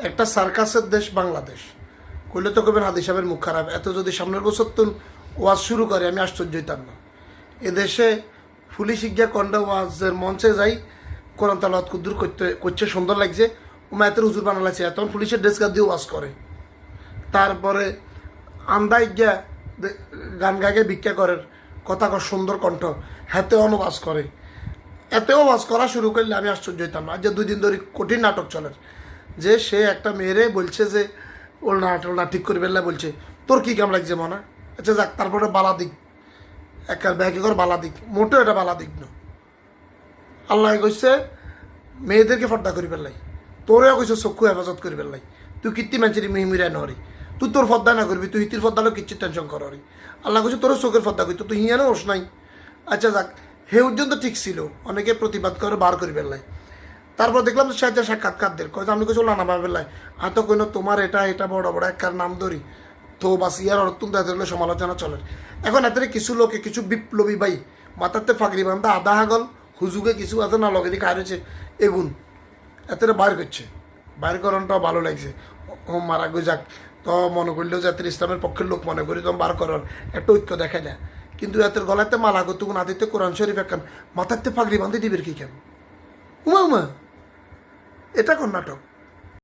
একটা সার্কাসের দেশ বাংলাদেশ কইলে তো কবেন হাদি সাহেবের মুখ খারাপ। এত যদি সামনের বছর তুন ওয়াজ শুরু করে আমি আশ্চর্য হইতাম না। এদেশে পুলিশ গিয়া কন্ডা ওয়াজের মঞ্চে যাই কোরআন তালাওয়াত কুদ্দুর করছে সুন্দর লাগছে উমায়াতের হুজুর বানা লাগছে তখন পুলিশের ড্রেস কার্ড দিয়ে ওয়াজ করে। তারপরে আন্দাই গিয়া গান গাগে ভিক্ষা করেন কথা কর সুন্দর কণ্ঠ হাতে অনুবাস করে। এতেও ওয়াজ করা শুরু করলে আমি আশ্চর্য হইতাম না। আজ যে 2 দিন ধরে কঠিন নাটক চলে যে সে একটা মেয়েরে বলছে যে ওর না ঠিক করে ফেললে বলছে তোর কী কেমন লাগছে মনে। আচ্ছা যাক, তারপরে বালা দিক একার ব্যাগে কর বালা দিক, মোটেও এটা বালা দিক না। আল্লাহ কইছে মেয়েদেরকে ফর্দা করি ফেললাই, তোরেও কইছে চক্ষু হেফাজত করি ফেললাই। তুই কীর্তি মানুষের মিহিমিরা নরি, তুই তোর ফর্দা না করবি, তুই হিতির ফর্দালেও কিচ্ছু টেনশন করি। আল্লাহ কইছে তোর চোখের ফর্দা করি তুই হিয়ানো ওস নাই। আচ্ছা যাক, হে পর্যন্ত ঠিক ছিল, অনেকে প্রতিবাদ করে বার করি ফেললাই। তারপর দেখলাম যে সাক্ষাৎকারদের কয়েছে আমি কিছু লানা ভাবেলাই আর তো কইন তোমার এটা বড় বড় একটার নাম ধরি তো বাস ইয়ার অত্যন্ত এদের সমালোচনা চলে। এখন এদের কিছু লোকে কিছু বিপ্লবী ভাই মাথাতে ফাঁকরি বান্ধা আধা হাগল হুজুগে কিছু আছে না লগে দিকে হারেছে এগুন এদের বাইর করছে। বাইর করানটাও ভালো লাগছে। ও মারা গো যাক, তো মনে করলেও যে এদের ইসলামের পক্ষের লোক মনে করি তখন বার করার একটা ঐক্য দেখা যায়। কিন্তু এদের গলাতে মালা করতে আদিতে কোরআন শরীফ এখন মাথাতে ফাঁকরি বান্ধে দিবের কি কেন উমা এটা কোন নাটক?